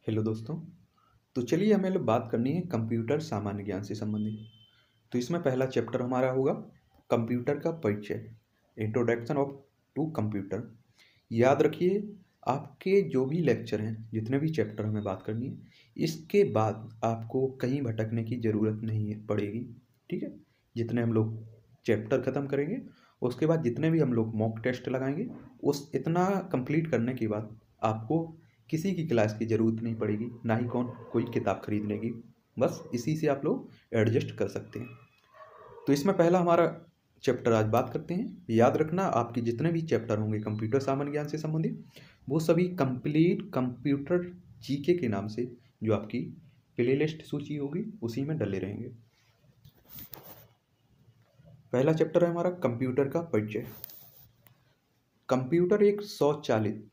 Hello दोस्तों। तो चलिए हमें लोग बात करनी है कंप्यूटर सामान्य ज्ञान से संबंधित। तो इसमें पहला चैप्टर हमारा होगा कंप्यूटर का परिचय, इंट्रोडक्शन ऑफ टू कंप्यूटर। याद रखिए, आपके जो भी लेक्चर हैं, जितने भी चैप्टर हमें बात करनी है, इसके बाद आपको कहीं भटकने की ज़रूरत नहीं पड़ेगी। ठीक है, जितने हम लोग चैप्टर ख़त्म करेंगे उसके बाद जितने भी हम लोग मॉक टेस्ट लगाएंगे, उस इतना कंप्लीट करने के बाद आपको किसी की क्लास की ज़रूरत नहीं पड़ेगी, ना ही कोई किताब खरीदने की। बस इसी से आप लोग एडजस्ट कर सकते हैं। तो इसमें पहला हमारा चैप्टर आज बात करते हैं। याद रखना, आपके जितने भी चैप्टर होंगे कंप्यूटर सामान्य ज्ञान से संबंधित, वो सभी कंप्लीट कंप्यूटर जीके के नाम से जो आपकी प्लेलिस्ट सूची होगी उसी में डले रहेंगे। पहला चैप्टर है हमारा कंप्यूटर का परिचय। कंप्यूटर एक स्वचालित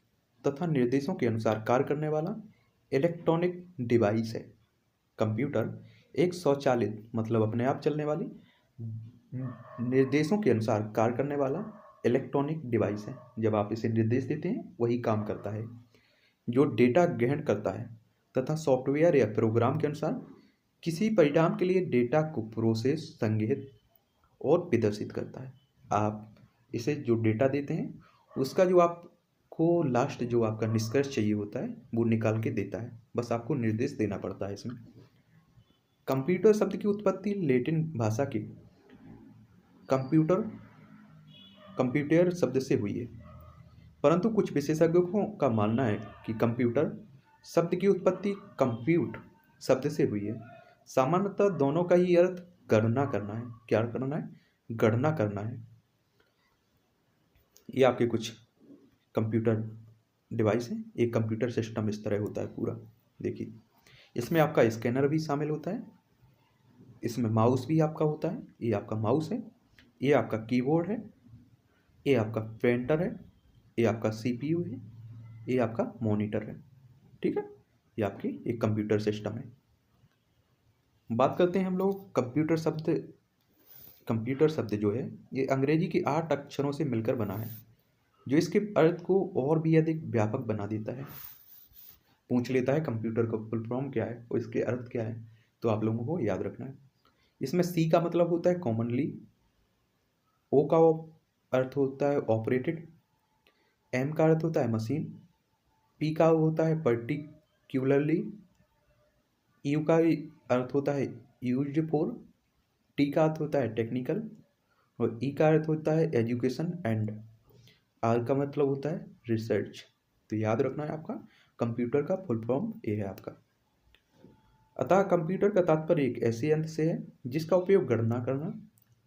तथा निर्देशों के अनुसार कार्य करने वाला इलेक्ट्रॉनिक डिवाइस है। कंप्यूटर एक स्वचालित मतलब अपने आप चलने वाली निर्देशों के अनुसार कार्य करने वाला इलेक्ट्रॉनिक डिवाइस है। जब आप इसे निर्देश देते हैं वही काम करता है, जो डेटा ग्रहण करता है तथा सॉफ्टवेयर या प्रोग्राम के अनुसार किसी परिणाम के लिए डेटा को प्रोसेस, संग्रहित और प्रदर्शित करता है। आप इसे जो डेटा देते हैं उसका जो आपको लास्ट जो आपका निष्कर्ष चाहिए होता है वो निकाल के देता है। बस आपको निर्देश देना पड़ता है इसमें। कंप्यूटर शब्द की उत्पत्ति लैटिन भाषा के कंप्यूटर शब्द से हुई है, परंतु कुछ विशेषज्ञों का मानना है कि कंप्यूटर शब्द की उत्पत्ति कंप्यूट शब्द से हुई है। सामान्यतः दोनों का ही अर्थ गणना करना है। क्या करना है? गणना करना है। ये आपके कुछ कंप्यूटर डिवाइस है। एक कंप्यूटर सिस्टम इस तरह होता है पूरा। देखिए, इसमें आपका स्कैनर भी शामिल होता है, इसमें माउस भी आपका होता है। ये आपका माउस है, ये आपका कीबोर्ड है, ये आपका प्रिंटर है, ये आपका सीपीयू है, ये आपका मॉनिटर है। ठीक है, ये आपकी एक कंप्यूटर सिस्टम है। बात करते हैं हम लोग कंप्यूटर शब्द जो है ये अंग्रेजी के 8 अक्षरों से मिलकर बना है, जो इसके अर्थ को और भी अधिक व्यापक बना देता है। पूछ लेता है कंप्यूटर का फुल फॉर्म क्या है और इसके अर्थ क्या है, तो आप लोगों को याद रखना है। इसमें सी का मतलब होता है कॉमनली, ओ का अर्थ होता है ऑपरेटेड, एम का अर्थ होता है मशीन, पी का होता है पर्टिकुलरली, यू का अर्थ होता है यूज्ड फॉर, टी का अर्थ होता है टेक्निकल और ई का अर्थ होता है एजुकेशन एंड आर का मतलब होता है रिसर्च। तो याद रखना है आपका कंप्यूटर का फुल फॉर्म ये है आपका। अतः कंप्यूटर का तात्पर्य एक ऐसे यंत्र से है जिसका उपयोग गणना करना,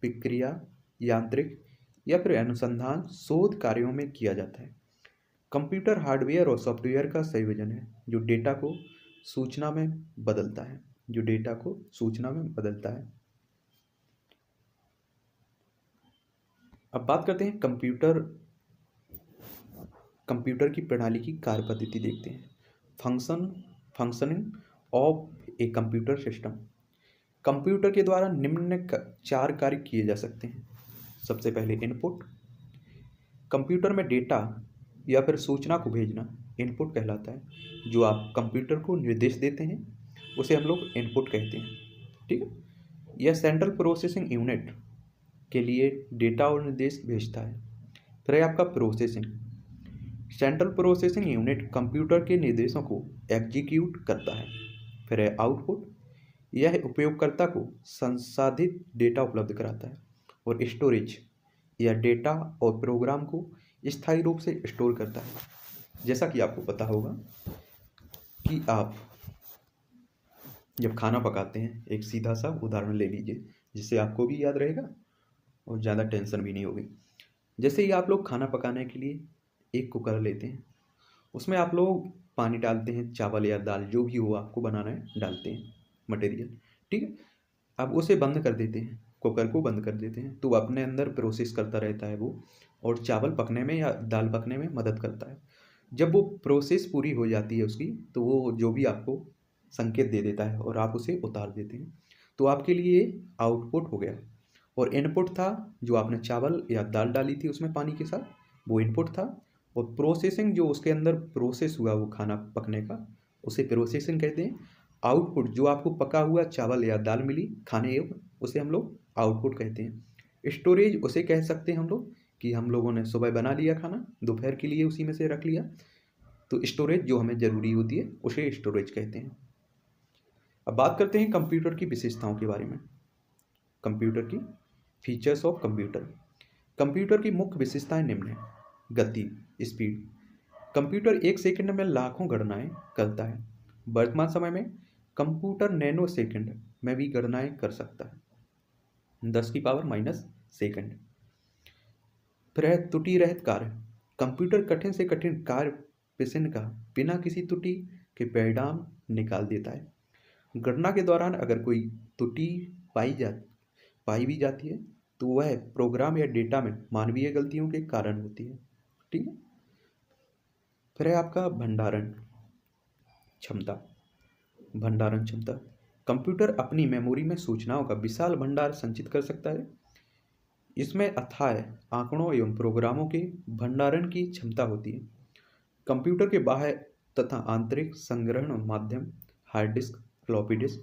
प्रक्रिया, यांत्रिक या फिर अनुसंधान शोध कार्यों में किया जाता है। कंप्यूटर हार्डवेयर और सॉफ्टवेयर का संयोजन है जो डेटा को सूचना में बदलता है। अब बात करते हैं कंप्यूटर की प्रणाली की कार्य पद्धति देखते हैं। Functioning of a computer system. Computer के द्वारा निम्न 4 कार्य किए जा सकते हैं। सबसे पहले इनपुट। कंप्यूटर में डेटा या फिर सूचना को भेजना इनपुट कहलाता है। जो आप कंप्यूटर को निर्देश देते हैं उसे हम लोग इनपुट कहते हैं। ठीक है, यह सेंट्रल प्रोसेसिंग यूनिट के लिए डेटा और निर्देश भेजता है। फिर है आपका processing. Central processing unit computer के निर्देशों को एग्जीक्यूट करता है। फिर है आउटपुट। यह उपयोगकर्ता को संसाधित डेटा उपलब्ध कराता है। और स्टोरेज, यह डेटा और प्रोग्राम को स्थायी रूप से स्टोर करता है। जैसा कि आपको पता होगा कि आप जब खाना पकाते हैं, एक सीधा सा उदाहरण ले लीजिए जिससे आपको भी याद रहेगा और ज़्यादा टेंशन भी नहीं होगी। जैसे ही आप लोग खाना पकाने के लिए एक कुकर लेते हैं, उसमें आप लोग पानी डालते हैं, चावल या दाल जो भी हो आपको बनाना है डालते हैं मटेरियल। ठीक है, अब उसे बंद कर देते हैं, कुकर को बंद कर देते हैं, तो अपने अंदर प्रोसेस करता रहता है वो, और चावल पकने में या दाल पकने में मदद करता है। जब वो प्रोसेस पूरी हो जाती है उसकी, तो वो जो भी आपको संकेत दे देता है और आप उसे उतार देते हैं। तो आपके लिए आउटपुट हो गया। और इनपुट था जो आपने चावल या दाल डाली थी उसमें पानी के साथ, वो इनपुट था। और प्रोसेसिंग जो उसके अंदर प्रोसेस हुआ वो खाना पकने का, उसे प्रोसेसिंग कहते हैं। आउटपुट, जो आपको पका हुआ चावल या दाल मिली खाने योग्य, उसे हम लोग आउटपुट कहते हैं। स्टोरेज उसे कह सकते हैं हम लोग कि हम लोगों ने सुबह बना लिया खाना, दोपहर के लिए उसी में से रख लिया, तो स्टोरेज जो हमें ज़रूरी होती है उसे स्टोरेज कहते हैं। अब बात करते हैं कंप्यूटर की विशेषताओं के बारे में। कंप्यूटर की फीचर्स ऑफ कंप्यूटर। कंप्यूटर की मुख्य विशेषताएं निम्न है। गति, स्पीड। कंप्यूटर 1 सेकंड में लाखों गणनाएं करता है। वर्तमान समय में कंप्यूटर नैनो सेकंड में भी गणनाएं कर सकता है, 10⁻⁻⁰ फिर है त्रुटि रहित कार्य। कंप्यूटर कठिन से कठिन कार्य पेशेंट का बिना किसी त्रुटि के परिणाम निकाल देता है। गणना के दौरान अगर कोई त्रुटि पाई भी जाती है तो वह प्रोग्राम या डेटा में मानवीय गलतियों के कारण होती है। ठीक है। फिर है आपका भंडारण क्षमता। भंडारण क्षमता। कंप्यूटर अपनी मेमोरी में सूचनाओं का विशाल भंडार संचित कर सकता है। इसमें अथाह आंकड़ों एवं प्रोग्रामों के भंडारण की क्षमता होती है। कंप्यूटर के बाह्य तथा आंतरिक संग्रहण माध्यम hard disk, floppy disk,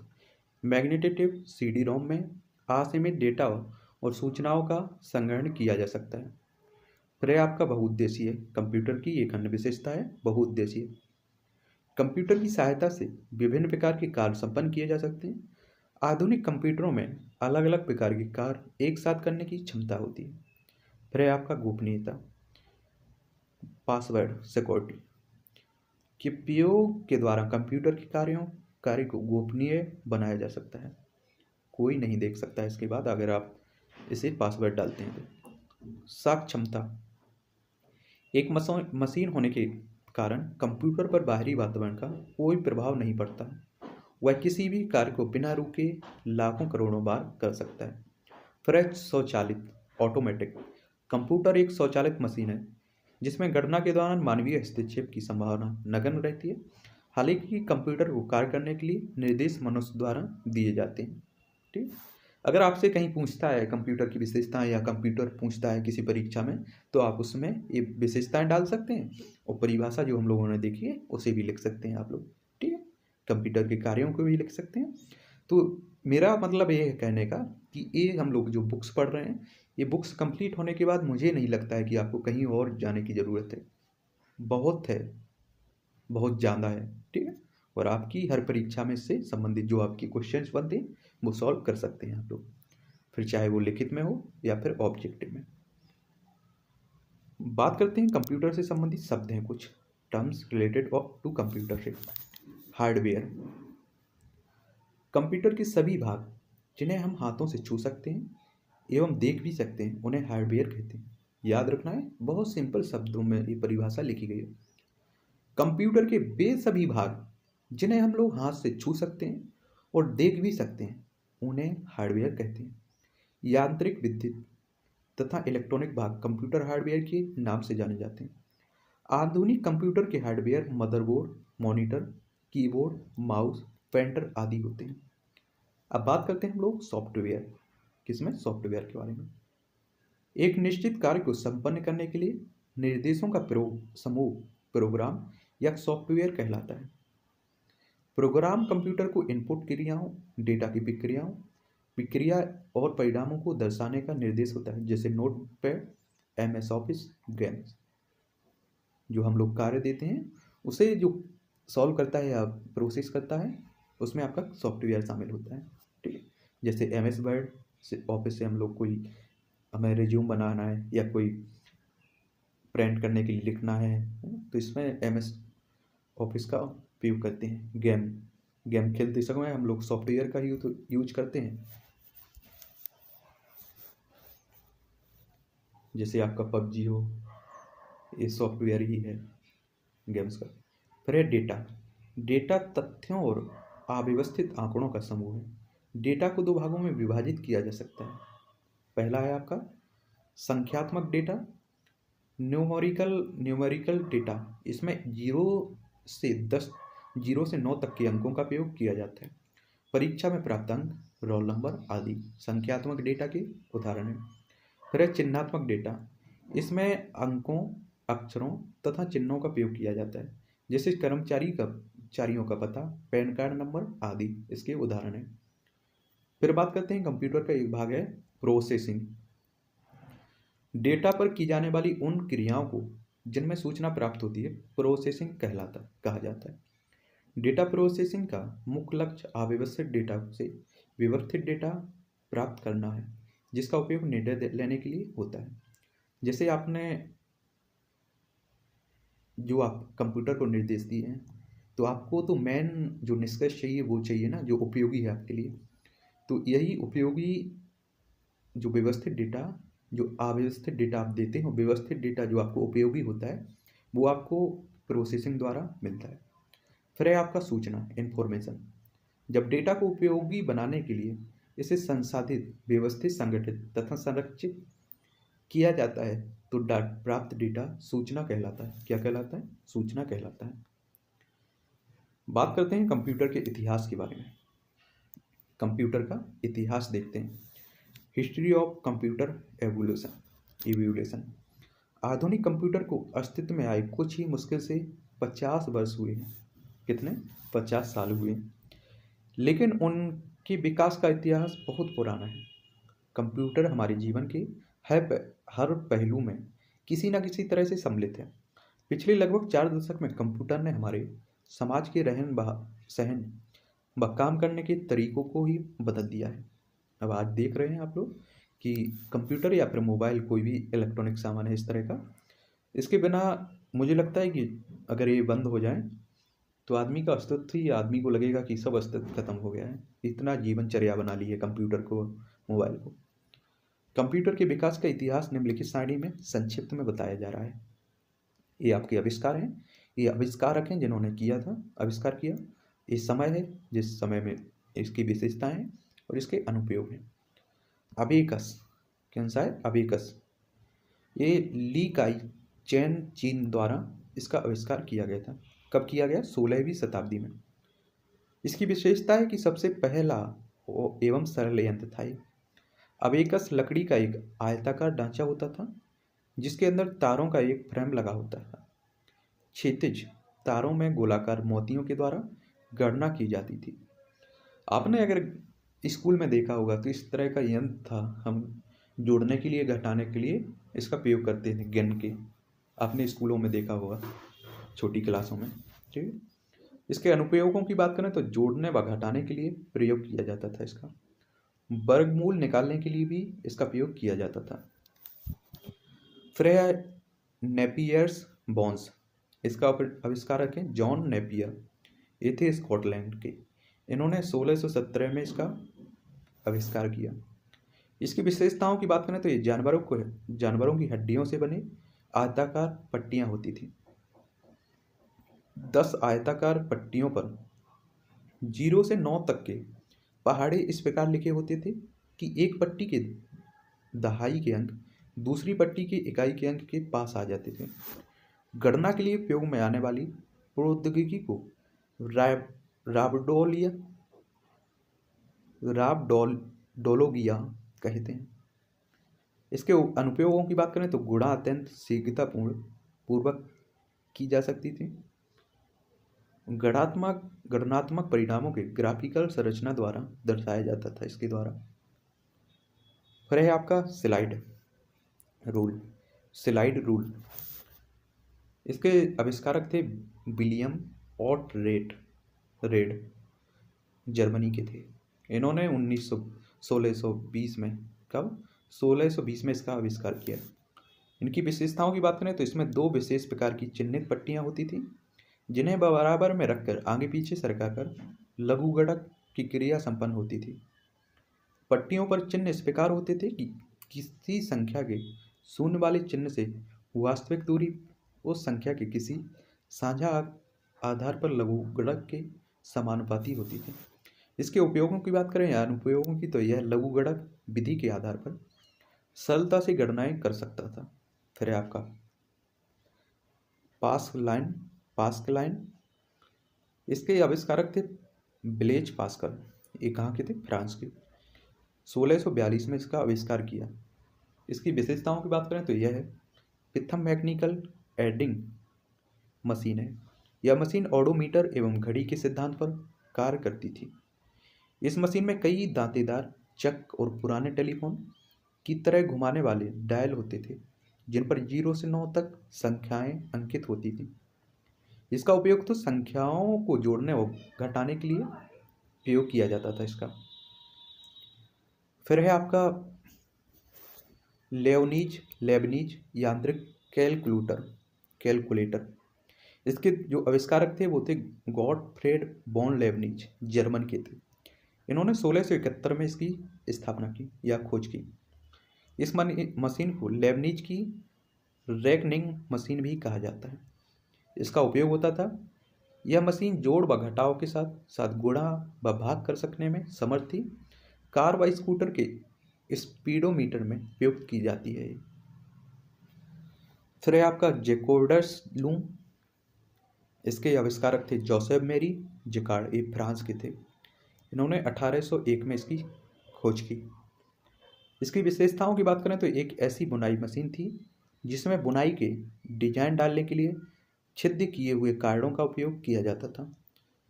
magnetic tape, CD-ROM में असीमित डेटा और सूचनाओं का संग्रहण किया जा सकता है। फिर है आपका बहुउद्देशीय। कंप्यूटर की एक अन्य विशेषता है बहुउद्देशीय। कंप्यूटर की सहायता से विभिन्न प्रकार के कार्य संपन्न किए जा सकते हैं। आधुनिक कंप्यूटरों में अलग अलग प्रकार के कार्य एक साथ करने की क्षमता होती है। फिर है आपका गोपनीयता, पासवर्ड सिक्योरिटी के उपयोग के द्वारा कंप्यूटर के कार्य को गोपनीय बनाया जा सकता है। कोई नहीं देख सकता है इसके बाद अगर आप इसे पासवर्ड डालते हैं तो। साख क्षमता। एक मशीन होने के कारण कंप्यूटर पर बाहरी वातावरण का कोई प्रभाव नहीं पड़ता। वह किसी भी कार्य को बिना रुके लाखों करोड़ों बार कर सकता है। फिर स्वचालित ऑटोमेटिक। कंप्यूटर एक स्वचालित मशीन है जिसमें गणना के दौरान मानवीय हस्तक्षेप की संभावना नगण्य रहती है। हालांकि कंप्यूटर को कार्य करने के लिए निर्देश मनुष्य द्वारा दिए जाते हैं। ठीक। अगर आपसे कहीं पूछता है कंप्यूटर की विशेषताएं या कंप्यूटर पूछता है किसी परीक्षा में तो आप उसमें ये विशेषताएं डाल सकते हैं और परिभाषा जो हम लोगों ने देखी है उसे भी लिख सकते हैं आप लोग। ठीक है। कंप्यूटर के कार्यों को भी लिख सकते हैं। तो मेरा मतलब ये है कहने का कि ये हम लोग जो बुक्स पढ़ रहे हैं ये बुक्स कंप्लीट होने के बाद मुझे नहीं लगता है कि आपको कहीं और जाने की ज़रूरत है। बहुत है, बहुत ज़्यादा है। ठीक है। और आपकी हर परीक्षा में इससे संबंधित जो आपके क्वेश्चंस बनते हैं वो सॉल्व कर सकते हैं आप लोग, फिर चाहे वो लिखित में हो या फिर ऑब्जेक्टिव में। बात करते हैं कंप्यूटर से संबंधित शब्द हैं कुछ टर्म्स रिलेटेड टू कंप्यूटर से। हार्डवेयर। कंप्यूटर के सभी भाग जिन्हें हम हाथों से छू सकते हैं एवं देख भी सकते हैं उन्हें हार्डवेयर कहते हैं। याद रखना है, बहुत सिंपल शब्दों में ये परिभाषा लिखी गई है। कंप्यूटर के वे सभी भाग जिन्हें हम लोग हाथ से छू सकते हैं और देख भी सकते हैं उन्हें हार्डवेयर कहते हैं। यांत्रिक, विद्युत तथा इलेक्ट्रॉनिक भाग कंप्यूटर हार्डवेयर के नाम से जाने जाते हैं। आधुनिक कंप्यूटर के hardware motherboard, monitor, keyboard, mouse, painter आदि होते हैं। अब बात करते हैं हम लोग सॉफ्टवेयर। किसमें? सॉफ्टवेयर के बारे में। एक निश्चित कार्य को संपन्न करने के लिए निर्देशों का समूह प्रोग्राम या सॉफ्टवेयर कहलाता है। प्रोग्राम कंप्यूटर को इनपुट क्रियाओं, डेटा की विक्रिया और परिणामों को दर्शाने का निर्देश होता है, जैसे नोटपैड, MS ऑफिस, गेम्स। जो हम लोग कार्य देते हैं उसे जो सॉल्व करता है या प्रोसेस करता है उसमें आपका सॉफ्टवेयर शामिल होता है। ठीक है। जैसे MS वर्ड से ऑफिस से हम लोग हमें रिज्यूम बनाना है या कोई प्रिंट करने के लिए लिखना है तो इसमें MS ऑफिस का उपयोग करते हैं। गेम खेलते समय हम लोग सॉफ्टवेयर का यूज करते हैं, जैसे आपका PUBG हो, ये सॉफ्टवेयर ही है गेम्स का। फिर है डेटा तथ्यों और अव्यवस्थित आंकड़ों का समूह है। डेटा को 2 भागों में विभाजित किया जा सकता है। पहला है आपका संख्यात्मक डेटा, न्यूमेरिकल डेटा। इसमें 0 से 9 तक के अंकों का प्रयोग किया जाता है। परीक्षा में प्राप्त अंक, रोल नंबर आदि संख्यात्मक डेटा के उदाहरण हैं। फिर है चिन्हात्मक डेटा। इसमें अंकों, अक्षरों तथा चिन्हों का प्रयोग किया जाता है। जैसे कर्मचारी का कर्मचारियों का पता, पैन कार्ड नंबर आदि इसके उदाहरण हैं। फिर बात करते हैं कंप्यूटर का एक भाग है प्रोसेसिंग। डेटा पर की जाने वाली उन क्रियाओं को जिनमें सूचना प्राप्त होती है प्रोसेसिंग कहा जाता है। डेटा प्रोसेसिंग का मुख्य लक्ष्य अव्यवस्थित डेटा से व्यवस्थित डेटा प्राप्त करना है, जिसका उपयोग निर्णय लेने के लिए होता है। जैसे आपने जो आप कंप्यूटर को निर्देश दिए हैं, तो आपको तो मेन जो निष्कर्ष चाहिए वो चाहिए ना, जो उपयोगी है आपके लिए। तो यही उपयोगी जो व्यवस्थित डेटा, जो अव्यवस्थित डेटा आप देते हो, व्यवस्थित डेटा जो आपको उपयोगी होता है वो आपको प्रोसेसिंग द्वारा मिलता है। फिर है आपका सूचना, इंफॉर्मेशन। जब डेटा को उपयोगी बनाने के लिए इसे संसाधित, व्यवस्थित, संगठित तथा संरक्षित किया जाता है तो प्राप्त डेटा सूचना कहलाता है। क्या कहलाता है? सूचना कहलाता है। बात करते हैं कंप्यूटर के इतिहास के बारे में। कंप्यूटर का इतिहास देखते हैं। History of computer evolution. आधुनिक कंप्यूटर को अस्तित्व में आए कुछ ही मुश्किल से 50 वर्ष हुए हैं। कितने? 50 साल हुए, लेकिन उनके विकास का इतिहास बहुत पुराना है। कंप्यूटर हमारे जीवन के हर पहलू में किसी न किसी तरह से सम्मिलित है। पिछले लगभग 4 दशक में कंप्यूटर ने हमारे समाज के रहन सहन व काम करने के तरीकों को ही बदल दिया है। अब आज देख रहे हैं आप लोग कि कंप्यूटर या फिर मोबाइल, कोई भी इलेक्ट्रॉनिक सामान है इस तरह का, इसके बिना मुझे लगता है कि अगर ये बंद हो जाए तो आदमी का अस्तित्व ही, आदमी को लगेगा कि सब अस्तित्व खत्म हो गया है। इतना जीवनचर्या बना ली है कंप्यूटर को, मोबाइल को। कंप्यूटर के विकास का इतिहास निम्नलिखित सारणी में संक्षिप्त में बताया जा रहा है। ये आपके आविष्कार हैं, ये आविष्कारक हैं जिन्होंने किया था, आविष्कार किया। ये समय है जिस समय में इसकी विशेषताएं हैं और इसके अनुप्रयोग हैं। अबेकस, कौन सा है? अबेकस। ये ली काई चैन चीन द्वारा इसका आविष्कार किया गया था। कब किया गया? 16वीं शताब्दी में। इसकी विशेषता है कि सबसे पहला एवं सरल यंत्र था। अबेकस लकड़ी का एक आयताकार ढांचा होता था जिसके अंदर तारों का एक फ्रेम लगा होता था। क्षैतिज तारों में गोलाकार मोतियों के द्वारा गणना की जाती थी। आपने अगर स्कूल में देखा होगा तो इस तरह का यंत्र था, हम जोड़ने के लिए, घटाने के लिए इसका प्रयोग करते थे, गिन के। आपने स्कूलों में देखा होगा, छोटी क्लासों में। ठीक है। इसके अनुप्रयोगों की बात करें तो जोड़ने व घटाने के लिए प्रयोग किया जाता था इसका। वर्गमूल निकालने के लिए भी इसका प्रयोग किया जाता था। फ्रे नेपियर्स बोन्स, इसका आविष्कारक हैं जॉन नेपियर। ये थे स्कॉटलैंड के। इन्होंने 1617 में इसका आविष्कार किया। इसकी विशेषताओं की बात करें तो ये जानवरों की हड्डियों से बने आयताकार पट्टियां होती थी। 10 आयताकार पट्टियों पर 0 से 9 तक के पहाड़े इस प्रकार लिखे होते थे कि एक पट्टी के दहाई के अंक दूसरी पट्टी की इकाई के अंक के पास आ जाते थे। गणना के लिए उपयोग में आने वाली प्रौद्योगिकी को राबडोलोगिया कहते हैं। इसके अनुप्रयोगों की बात करें तो गुणा अत्यंत शीघ्रतापूर्वक की जा सकती थी। गणनात्मक परिणामों के ग्राफिकल संरचना द्वारा दर्शाया जाता था इसके द्वारा। फिर है आपका स्लाइड रूल। इसके आविष्कारक थे विलियम ऑट रेड, जर्मनी के थे। इन्होंने 1620 में, कब? 1620 में इसका आविष्कार किया। इनकी विशेषताओं की बात करें तो इसमें 2 विशेष प्रकार की चिह्नित पट्टियां होती थी जिन्हें बराबर में रखकर आगे पीछे सरकाकर लघुगणक की क्रिया संपन्न होती थी। पट्टियों पर चिन्ह इस प्रकार होते थे कि किसी संख्या के शून्य वाले चिन्ह से वास्तविक दूरी उस संख्या के किसी साझा आधार पर लघुगणक के समानुपाती होती थी। इसके उपयोगों की बात करें या अनुप्रयोगों की तो यह लघुगणक विधि के आधार पर सरलता से गणनाएं कर सकता था। फिर आपका पास्कलाइन। इसके आविष्कारक थे ब्लेज पास्कल। ये कहाँ के थे? फ्रांस के। 1642 में इसका आविष्कार किया। इसकी विशेषताओं की बात करें तो यह है प्रथम मैकेनिकल एडिंग मशीन है। यह मशीन ओडोमीटर एवं घड़ी के सिद्धांत पर कार्य करती थी। इस मशीन में कई दांतेदार चक और पुराने टेलीफोन की तरह घुमाने वाले डायल होते थे, जिन पर 0 से 9 तक संख्याएं अंकित होती थी। इसका उपयोग तो संख्याओं को जोड़ने और घटाने के लिए प्रयोग किया जाता था इसका। फिर है आपका लेबनीज यांत्रिक कैलकुलेटर। इसके जो आविष्कारक थे वो थे गॉटफ्रेड वॉन लेबनीज, जर्मन के थे। इन्होंने 1671 में इसकी स्थापना की या खोज की। इस मशीन को लेबनीज की रेकनिंग मशीन भी कहा जाता है। इसका उपयोग होता था, यह मशीन जोड़ व घटाव के साथ साथ गुणा व भाग कर सकने में समर्थ थी। कार व स्कूटर के स्पीडोमीटर में प्रयुक्त की जाती है। फिर है आपका जैकोडस लूम। इसके आविष्कारक थे जोसेफ मेरी जिकार्ड, ये फ्रांस के थे। इन्होंने 1801 में इसकी खोज की। इसकी विशेषताओं की बात करें तो एक ऐसी बुनाई मशीन थी जिसमें बुनाई के डिजाइन डालने के लिए छिद्र किए हुए कार्डों का उपयोग किया जाता था।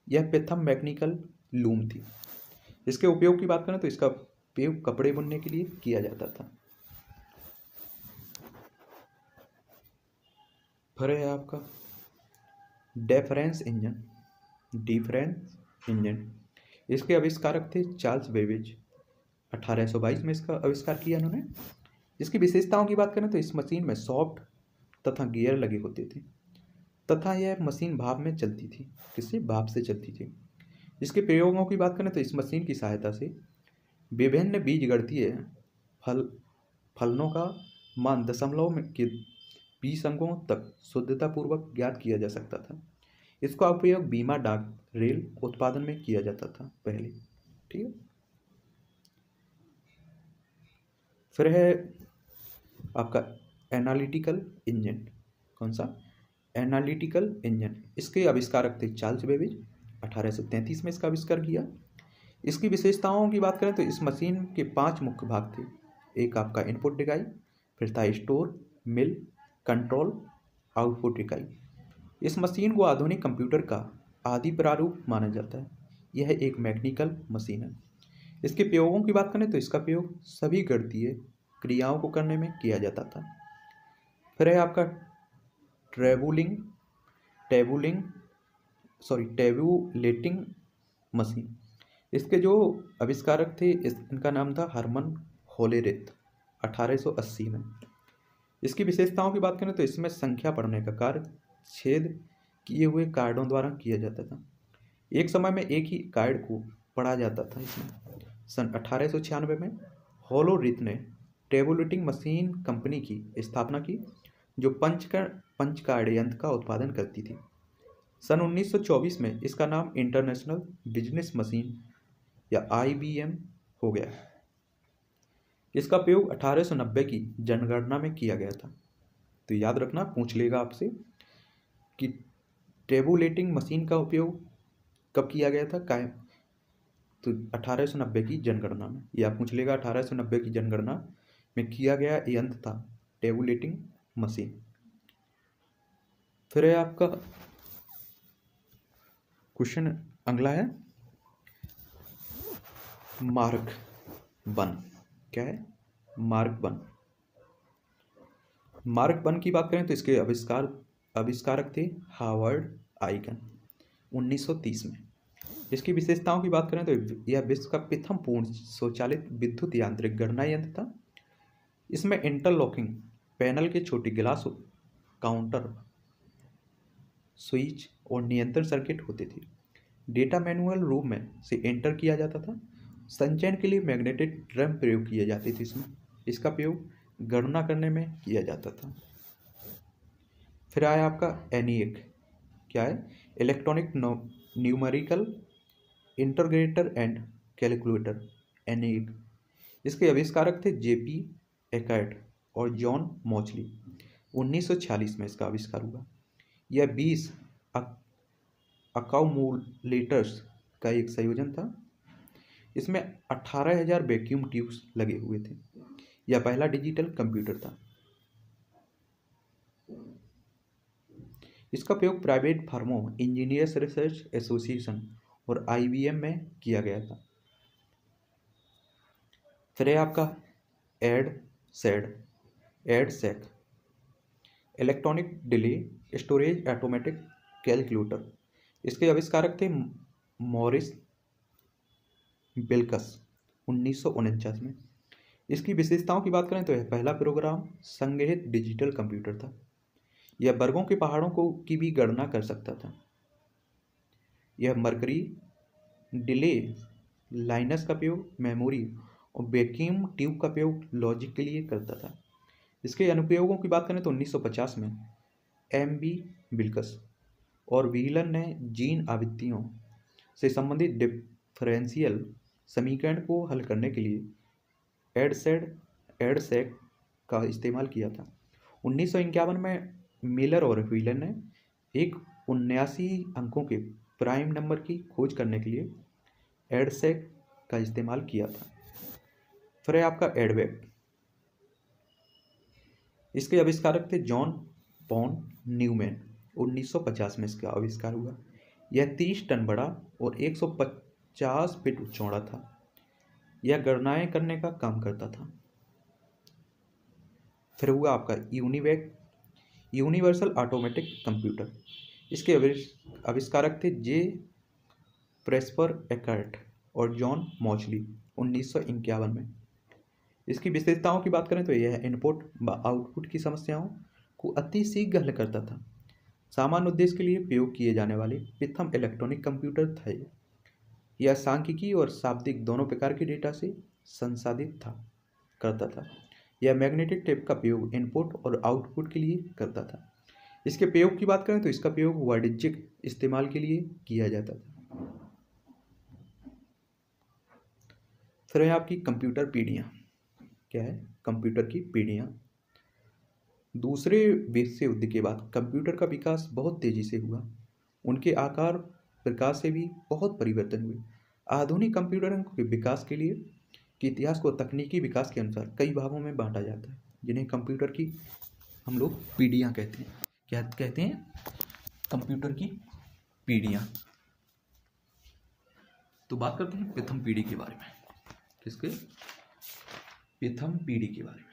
यह प्रथम मैकेनिकल लूम थी। इसके उपयोग की बात करें तो इसका उपयोग कपड़े बुनने के लिए किया जाता था। फिर है आपका डिफरेंस इंजन। इसके आविष्कारक थे चार्ल्स बेबेज। 1822 में इसका आविष्कार किया इन्होंने। इसकी विशेषताओं की बात करें तो इस मशीन में सॉफ्ट तथा गियर लगे होते थे तथा यह मशीन भाप में चलती थी। किससे? भाप से चलती थी। इसके प्रयोगों की बात करें तो इस मशीन की सहायता से विभिन्न बीजगणितीय फलनों का मान दशमलव के 20 अंकों तक शुद्धतापूर्वक ज्ञात किया जा सकता था। इसका उपयोग बीमा, डाक, रेल उत्पादन में किया जाता था पहले। ठीक है। फिर है आपका एनालिटिकल इंजन। कौन सा? Analytical engine. इसके आविष्कारक थे चार्ल्स बेबेज। 1833 में इसका आविष्कार किया। इसकी विशेषताओं की बात करें तो इस मशीन के 5 मुख्य भाग थे। एक आपका इनपुट इकाई, फिर था स्टोर, मिल, कंट्रोल, आउटपुट इकाई। इस मशीन को आधुनिक कंप्यूटर का आदि प्रारूप माना जाता है। यह एक मैकेनिकल मशीन है। इसके प्रयोगों की बात करें तो इसका प्रयोग सभी गणितीय क्रियाओं को करने में किया जाता था। फिर है आपका टेबुलेटिंग मशीन। इसके जो आविष्कारक थे इनका नाम था हरमन होलेरिथ, 1880 में। इसकी विशेषताओं की बात करें तो इसमें संख्या पढ़ने का कार्य छेद किए हुए कार्डों द्वारा किया जाता था। एक समय में एक ही कार्ड को पढ़ा जाता था। इसमें सन 1896 में होलोरिथ ने टेबुलेटिंग मशीन कंपनी की स्थापना की, जो पंच कार्ड यंत्र का उत्पादन करती थी। सन 1924 में इसका नाम इंटरनेशनल बिजनेस मशीन या IBM हो गया। इसका प्रयोग 1890 की जनगणना में किया गया था। तो याद रखना, पूछ लेगा आपसे कि टेबुलेटिंग मशीन का उपयोग कब किया गया था, कायम? तो 1890 की जनगणना में, या पूछ लेगा 1890 की जनगणना में किया गया यंत्र था टेबुलेटिंग मशीन। फिर है आपका क्वेश्चन अगला है मार्क 1। क्या है? मार्क 1। मार्क 1 की बात करें तो इसके आविष्कारक थे हार्वर्ड आइगन, 1930 में। इसकी विशेषताओं की बात करें तो यह विश्व का प्रथम पूर्ण स्वचालित विद्युत यांत्रिक गणना यंत्र था। इसमें इंटरलॉकिंग पैनल के छोटे गिलास काउंटर, स्विच और नियंत्रण सर्किट होते थे। डेटा मैनुअल रूप में से एंटर किया जाता था। संचयन के लिए मैग्नेटिक ड्रम प्रयोग किए जाते थे। इसमें इसका प्रयोग गणना करने में किया जाता था। फिर आया आपका ENIAC। क्या है? Electronic numerical integrator and calculator, ENIAC। इसके आविष्कारक थे JP एकर्ट और जॉन मॉचली। 1946 में इसका आविष्कार हुआ। यह 20 अकाउमुलेटर्स का एक संयोजन था। इसमें 18,000 वैक्यूम ट्यूब्स लगे हुए थे। यह पहला डिजिटल कंप्यूटर था। इसका उपयोग प्राइवेट फर्मों, इंजीनियर्स रिसर्च एसोसिएशन और IBM में किया गया था। फिर है आपका EDSAC, electronic delay storage automatic calculator. इसके आविष्कारक थे मॉरिस बिल्कस 1949 में। इसकी विशेषताओं की बात करें तो यह पहला प्रोग्राम संगृहीत डिजिटल कंप्यूटर था। यह वर्गों के पहाड़ों की भी गणना कर सकता था। यह मरकरी डिले लाइनस का उपयोग मेमोरी और वैक्यूम ट्यूब का उपयोग लॉजिक के लिए करता था। इसके अनुप्रयोगों की बात करें तो 1950 में MB बिल्कस और व्हीलन ने जीन आवृत्तियों से संबंधित डिफरेंशियल समीकरण को हल करने के लिए एडसेक का इस्तेमाल किया था। 1951 में मिलर और व्हीलन ने एक 79 अंकों के प्राइम नंबर की खोज करने के लिए एडसेक का इस्तेमाल किया था। फिर है आपका एडवेब। इसके आविष्कारक थे जॉन पॉन न्यूमैन। 1950 में इसका आविष्कार हुआ। यह 30 टन बड़ा और 150 फीट चौड़ा था। यह गणनाएं करने का काम करता था। फिर हुआ आपका यूनिवेक, यूनिवर्सल ऑटोमेटिक कंप्यूटर। इसके आविष्कारक थे जे प्रेस्पर एकर्ट और जॉन मॉचली 1951 में। इसकी विशेषताओं की बात करें तो यह इनपुट व आउटपुट की समस्याओं को अति शीघ्र हल करता था। सामान्य उद्देश्य के लिए प्रयोग किए जाने वाले प्रथम इलेक्ट्रॉनिक कंप्यूटर थे। यह सांख्यिकी और शाब्दिक दोनों प्रकार के डेटा से संसाधित करता था। यह मैग्नेटिक टेप का प्रयोग इनपुट और आउटपुट के लिए करता था। इसके प्रयोग की बात करें तो इसका प्रयोग वाणिज्यिक इस्तेमाल के लिए किया जाता था। फिर है आपकी कंप्यूटर पीढ़ियाँ। क्या है? कंप्यूटर की पीढ़ियाँ। दूसरे विश्व युद्ध के बाद कंप्यूटर का विकास बहुत तेजी से हुआ। उनके आकार प्रकार से भी बहुत परिवर्तन हुए। आधुनिक कंप्यूटरों के विकास के लिए के इतिहास को तकनीकी विकास के अनुसार कई भागों में बांटा जाता है, जिन्हें कंप्यूटर की हम लोग पीढ़ियाँ कहते हैं। क्या कहते हैं? कंप्यूटर की पीढ़ियाँ। तो बात करते हैं प्रथम पीढ़ी के बारे में। किसके? प्रथम पीढ़ी के बारे में।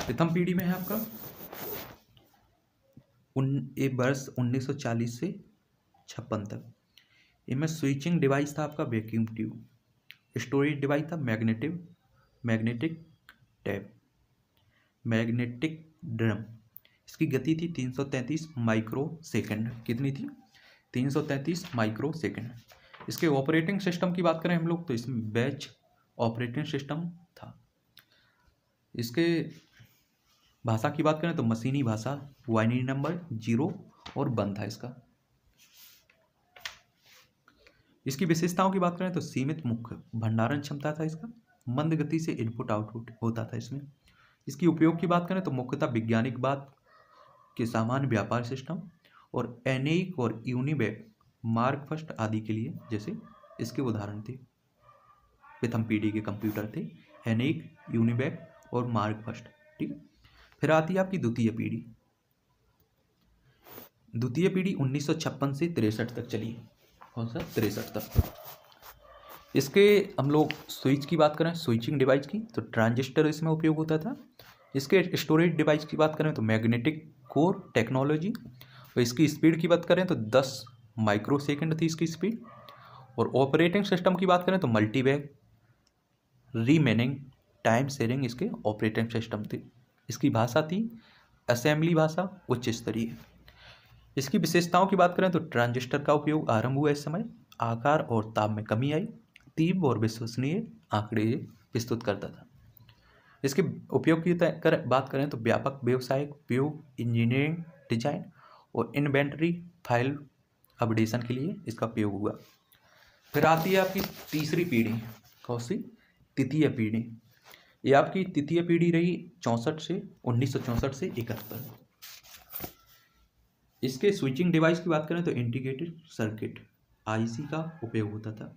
प्रथम पीढ़ी में है आपका वर्ष 1940 से 56 तक। इनमें स्विचिंग डिवाइस था आपका वैक्यूम ट्यूब, स्टोरेज डिवाइस था मैग्नेटिक टैप, मैग्नेटिक ड्रम। इसकी गति थी 333 माइक्रो सेकेंड। कितनी थी? 333 माइक्रो सेकेंड। इसके ऑपरेटिंग सिस्टम की बात करें हम लोग तो इसमें बैच ऑपरेटिंग सिस्टम था। इसके भाषा की बात करें तो मशीनी भाषा, बाइनरी नंबर 0 और 1 था इसका। इसकी विशेषताओं की बात करें तो सीमित मुख्य भंडारण क्षमता था इसका, मंद गति से इनपुट आउटपुट होता था इसमें। इसकी उपयोग की बात करें तो मुख्यतः वैज्ञानिक बात के सामान्य व्यापार सिस्टम और एनेक और यूनिवेक मार्क फर्स्ट आदि के लिए, जैसे इसके उदाहरण थे। प्रथम पीढ़ी के कंप्यूटर थे एनेक, यूनिवेक और मार्क फर्स्ट। ठीक है। फिर आती है आपकी द्वितीय पीढ़ी। द्वितीय पीढ़ी 1956 से 63 तक चली। कौन सा? 63 तक। इसके हम लोग स्विच की बात करें, स्विचिंग डिवाइस की, तो ट्रांजिस्टर इसमें उपयोग होता था। इसके स्टोरेज डिवाइस की बात करें तो मैग्नेटिक कोर टेक्नोलॉजी। और इसकी स्पीड की बात करें तो 10 माइक्रो सेकेंड थी इसकी स्पीड। और ऑपरेटिंग सिस्टम की बात करें तो मल्टीवैग रीमेनिंग टाइम शेयरिंग इसके ऑपरेटिंग सिस्टम थे। इसकी भाषा थी असेंबली भाषा उच्च स्तरीय। इसकी विशेषताओं की बात करें तो ट्रांजिस्टर का उपयोग आरंभ हुआ इस समय, आकार और ताप में कमी आई, तीव्र और विश्वसनीय आंकड़े प्रस्तुत करता था। इसके उपयोग की बात करें तो व्यापक व्यवसायिक उपयोग, इंजीनियरिंग, डिजाइन और इन्वेंटरी फाइल अपडेशन के लिए इसका उपयोग हुआ। फिर आती है आपकी तीसरी पीढ़ी। कौन सी? तृतीय पीढ़ी। ये आपकी तृतीय पीढ़ी रही 1964 से 71। इसके स्विचिंग डिवाइस की बात करें तो इंटीग्रेटेड सर्किट IC का उपयोग होता था।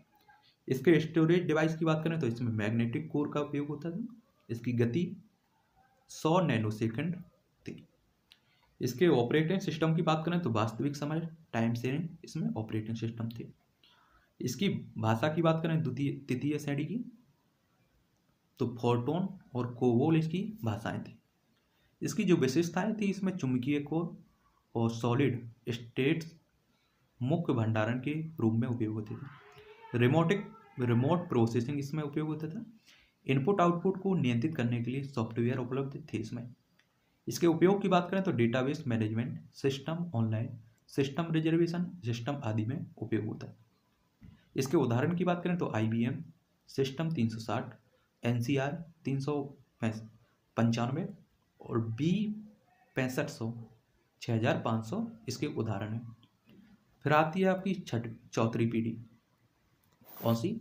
इसके स्टोरेज डिवाइस की बात करें तो इसमें मैग्नेटिक कोर का उपयोग होता था। इसकी गति 100 नैनोसेकंड थी। इसके ऑपरेटिंग सिस्टम की बात करें तो वास्तविक समय टाइम शेयरिंग इसमें ऑपरेटिंग सिस्टम थे। इसकी भाषा की बात करें द्वितीय तृतीय श्रेणी की तो फोर्टोन और कोबोल इसकी भाषाएं थी। इसकी जो विशेषताएं थी इसमें चुंबकीय कोर और सॉलिड स्टेट्स मुख्य भंडारण के रूप में उपयोग होते थे। रिमोट प्रोसेसिंग इसमें उपयोग होता था। इनपुट आउटपुट को नियंत्रित करने के लिए सॉफ्टवेयर उपलब्ध थे इसमें। इसके उपयोग की बात करें तो database management system, online system reservation system आदि में उपयोग होता है। इसके उदाहरण की बात करें तो IBM सिस्टम 360, NCR 395 और B6500 6500 इसके उदाहरण हैं। फिर आती है आपकी चौथी पीढ़ी। कौन सी?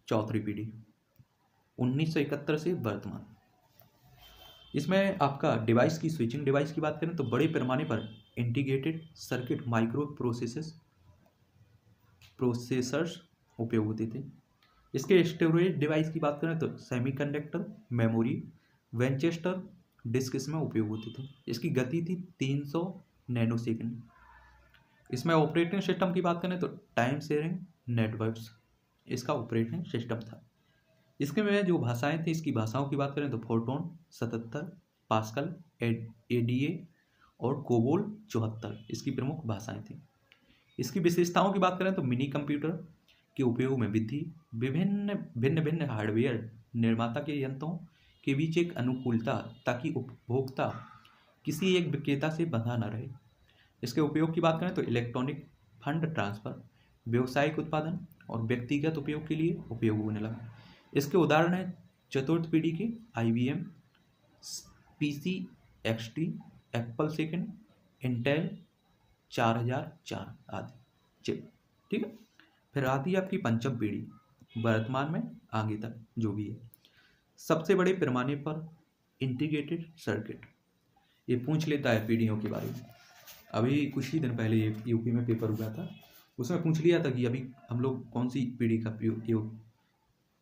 चौथी पीढ़ी 1971 से वर्तमान। इसमें आपका डिवाइस की स्विचिंग डिवाइस की बात करें तो बड़े पैमाने पर इंटीग्रेटेड सर्किट माइक्रो प्रोसेसर्स उपयोग होते थे। इसके स्टोरेज डिवाइस की बात करें तो सेमीकंडक्टर, मेमोरी, विंचेस्टर डिस्क इसमें उपयोग होते थे। इसकी गति थी 300 नैनोसेकंड। इसमें ऑपरेटिंग सिस्टम की बात करें तो टाइम शेयरिंग नेटवर्क्स इसका ऑपरेटिंग सिस्टम था। इसके में जो भाषाएं थी इसकी भाषाओं की बात करें तो फोर्टोन 77, पास्कल, ADA और कोबोल 74 इसकी प्रमुख भाषाएं थी। इसकी विशेषताओं की बात करें तो मिनी कंप्यूटर के उपयोग में वृद्धि, भिन्न भिन्न हार्डवेयर निर्माता के यंत्रों के बीच एक अनुकूलता ताकि उपभोक्ता किसी एक विक्रेता से बंधा न रहे। इसके उपयोग की बात करें तो इलेक्ट्रॉनिक फंड ट्रांसफर, व्यावसायिक उत्पादन और व्यक्तिगत उपयोग के लिए उपयोग होने लगा। इसके उदाहरण हैं चतुर्थ पीढ़ी के IBM PC XT, Apple second, Intel 4004 आदि चिप। ठीक है। फिर आती है आपकी पंचम पीढ़ी, वर्तमान में आगे तक जो भी है। सबसे बड़े पैमाने पर इंटीग्रेटेड सर्किट, ये पूछ लेता है पीढ़ियों के बारे में। अभी कुछ ही दिन पहले यूपी में पेपर हुआ था, उसमें पूछ लिया था कि अभी हम लोग कौन सी पीढ़ी का उपयोग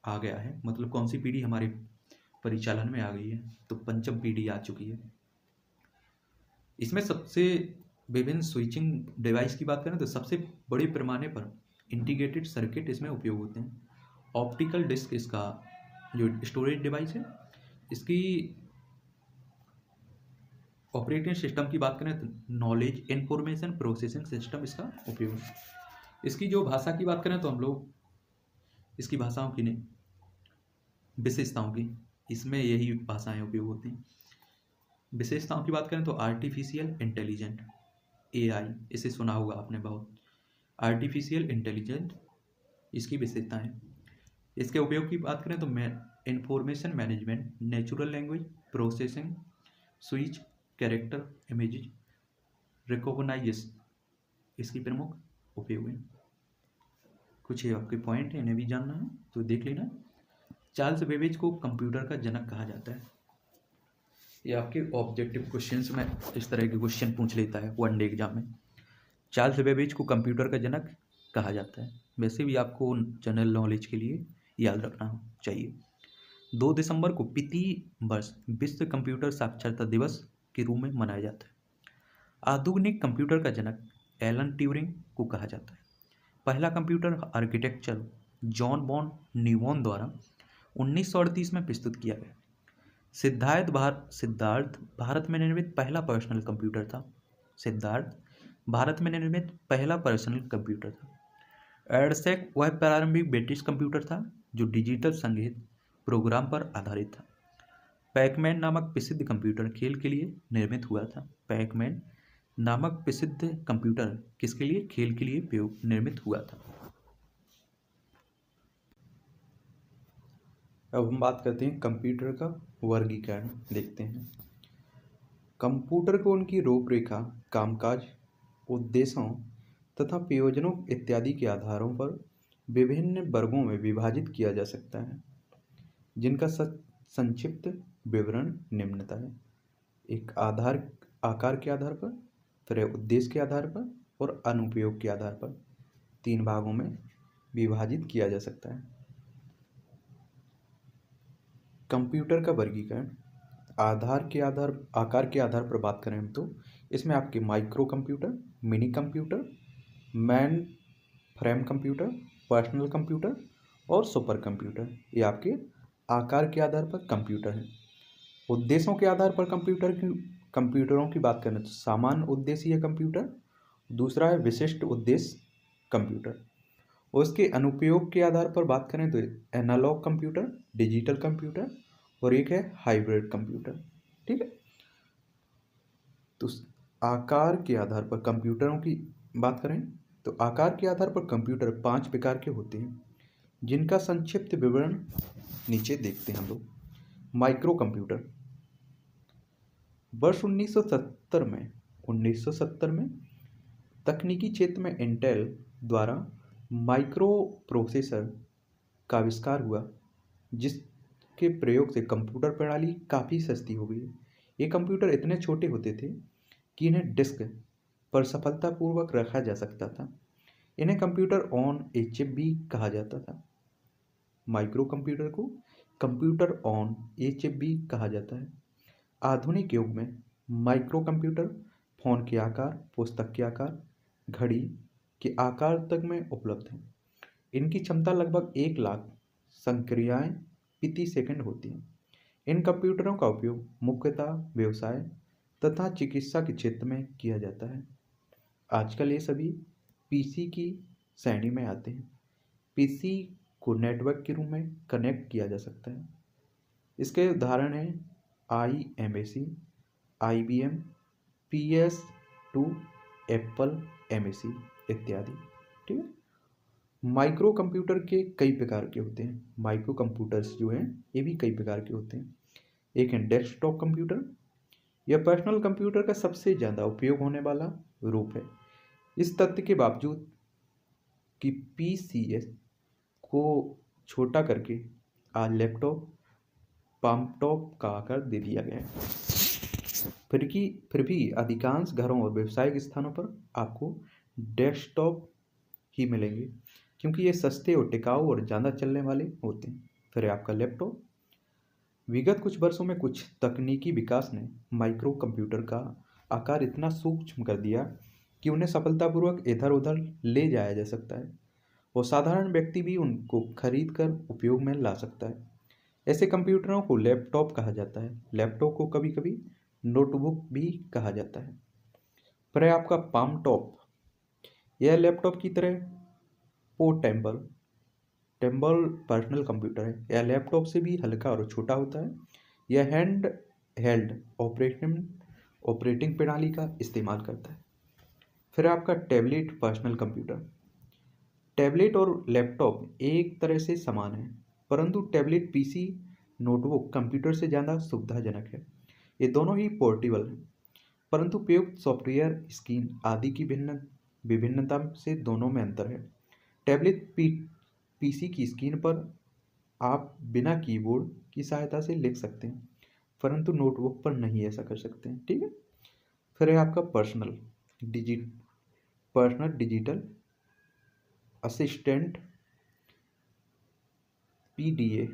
आ गया है, मतलब कौन सी पीढ़ी हमारे परिचालन में आ गई है। तो पंचम पीढ़ी आ चुकी है। इसमें सबसे विभिन्न स्विचिंग डिवाइस की बात करें तो सबसे बड़े पैमाने पर इंटीग्रेटेड सर्किट इसमें उपयोग होते हैं। ऑप्टिकल डिस्क इसका जो स्टोरेज डिवाइस है, इसकी ऑपरेटिंग सिस्टम की बात करें तो नॉलेज इंफॉर्मेशन प्रोसेसिंग सिस्टम इसका उपयोग है। इसकी जो भाषा की बात करें तो हम लोग इसकी भाषाओं की नहीं, विशेषताओं की, इसमें यही भाषाएं उपयोग होती हैं। विशेषताओं की बात करें तो आर्टिफिशियल इंटेलिजेंट AI, इसे सुना होगा आपने बहुत। आर्टिफिशियल इंटेलिजेंट इसकी विशेषताएं। इसके उपयोग की बात करें तो information management, natural language processing, switch, character images recognisation इसकी प्रमुख उपयोग है। कुछ आपके पॉइंट है, इन्हें भी जानना है तो देख लेना। चार्ल्स बेबेज को कंप्यूटर का जनक कहा जाता है। ये आपके ऑब्जेक्टिव क्वेश्चंस में इस तरह के क्वेश्चन पूछ लेता है वनडे एग्जाम में। चार्ल्स बेबेज को कंप्यूटर का जनक कहा जाता है। वैसे भी आपको जनरल नॉलेज के लिए याद रखना चाहिए। 2 दिसंबर को प्रति वर्ष विश्व कंप्यूटर साक्षरता दिवस के रूप में मनाया जाता है। आधुनिक कंप्यूटर का जनक एलन ट्यूरिंग को कहा जाता है। पहला computer architecture John von Neumann द्वारा 1938 में प्रस्तुत किया गया। सिद्धार्थ भारत में निर्मित पहला पर्सनल कंप्यूटर था। सिद्धार्थ भारत में निर्मित पहला पर्सनल कंप्यूटर था। एडसेक वह प्रारंभिक ब्रिटिश कंप्यूटर था जो डिजिटल संगीत प्रोग्राम पर आधारित था। पैकमैन नामक प्रसिद्ध कंप्यूटर खेल के लिए निर्मित हुआ था। पैकमैन नामक प्रसिद्ध कंप्यूटर किसके लिए? खेल के लिए निर्मित हुआ था। अब हम बात करते हैं कंप्यूटर का वर्गीकरण, देखते हैं। कंप्यूटर को उनकी रूपरेखा, कामकाज, उद्देश्यों तथा प्रयोजनों इत्यादि के आधारों पर विभिन्न वर्गों में विभाजित किया जा सकता है, जिनका संक्षिप्त विवरण निम्नता है। एक आकार के आधार पर, फिर उद्देश्य के आधार पर और अनुप्रयोग के आधार पर 3 भागों में विभाजित किया जा सकता है। कंप्यूटर का वर्गीकरण आकार के आधार पर बात करें हम तो इसमें आपके micro computer, mini computer, man frame computer, personal computer और सुपर कंप्यूटर, ये आपके आकार के आधार पर कंप्यूटर हैं। उद्देश्यों के आधार पर कंप्यूटरों की बात करें तो सामान्य उद्देश्य कंप्यूटर, दूसरा है विशिष्ट उद्देश्य कंप्यूटर। और इसके अनुप्रयोग के आधार पर बात करें तो एनालॉग कंप्यूटर, डिजिटल कंप्यूटर और एक है हाइब्रिड कंप्यूटर। ठीक है, तो आकार के आधार पर कंप्यूटरों की बात करें तो आकार के आधार पर कंप्यूटर 5 प्रकार के होते हैं, जिनका संक्षिप्त विवरण नीचे देखते हैं हम लोग। माइक्रो कंप्यूटर वर्ष 1970 में तकनीकी क्षेत्र में इंटेल द्वारा माइक्रो प्रोसेसर का आविष्कार हुआ, जिसके प्रयोग से कंप्यूटर प्रणाली काफ़ी सस्ती हो गई। ये कंप्यूटर इतने छोटे होते थे कि इन्हें डिस्क पर सफलतापूर्वक रखा जा सकता था। इन्हें कंप्यूटर ऑन ए चिप भी कहा जाता था। माइक्रो कंप्यूटर को कंप्यूटर ऑन ए चिप भी कहा जाता है। आधुनिक युग में माइक्रो कंप्यूटर फ़ोन के आकार, पुस्तक के आकार, घड़ी के आकार तक में उपलब्ध हैं। इनकी क्षमता लगभग 1 लाख संक्रियाएं प्रति सेकंड होती हैं। इन कंप्यूटरों का उपयोग मुख्यतः व्यवसाय तथा चिकित्सा के क्षेत्र में किया जाता है। आजकल ये सभी पीसी की श्रेणी में आते हैं। पीसी को नेटवर्क के रूप में कनेक्ट किया जा सकता है। इसके उदाहरण हैं IMAC, IBM, PS2, Apple, MAC इत्यादि। ठीक है, माइक्रो कंप्यूटर के कई प्रकार के होते हैं। माइक्रो कंप्यूटर्स जो हैं ये भी कई प्रकार के होते हैं। एक है डेस्कटॉप कंप्यूटर। यह पर्सनल कंप्यूटर का सबसे ज़्यादा उपयोग होने वाला रूप है। इस तथ्य के बावजूद कि PCS को छोटा करके आज लैपटॉप, पामटॉप का आकार दे दिया गया है। फिर भी अधिकांश घरों और व्यावसायिक स्थानों पर आपको डेस्कटॉप ही मिलेंगे, क्योंकि ये सस्ते और टिकाऊ और ज़्यादा चलने वाले होते हैं। फिर है आपका लैपटॉप। विगत कुछ वर्षों में कुछ तकनीकी विकास ने माइक्रो कंप्यूटर का आकार इतना सूक्ष्म कर दिया कि उन्हें सफलतापूर्वक इधर उधर ले जाया जा सकता है और साधारण व्यक्ति भी उनको खरीद कर उपयोग में ला सकता है। ऐसे कंप्यूटरों को लैपटॉप कहा जाता है। लैपटॉप को कभी कभी नोटबुक भी कहा जाता है। फिर है आपका पामटॉप। यह लैपटॉप की तरह पोर्टेबल पर्सनल कंप्यूटर है। यह लैपटॉप से भी हल्का और छोटा होता है। यह हैंड हेल्ड ऑपरेटिंग प्रणाली का इस्तेमाल करता है। फिर आपका टैबलेट पर्सनल कंप्यूटर। टैबलेट और लैपटॉप एक तरह से समान है, परंतु टैबलेट पीसी, नोटबुक कंप्यूटर से ज़्यादा सुविधाजनक है। ये दोनों ही पोर्टेबल हैं, परंतु उपयुक्त सॉफ्टवेयर, स्क्रीन आदि की विभिन्नता से दोनों में अंतर है। टैबलेट पीसी की स्क्रीन पर आप बिना कीबोर्ड की सहायता से लिख सकते हैं, परंतु नोटबुक पर नहीं ऐसा कर सकते हैं। ठीक है, फिर है आपका personal digital assistant, PDA।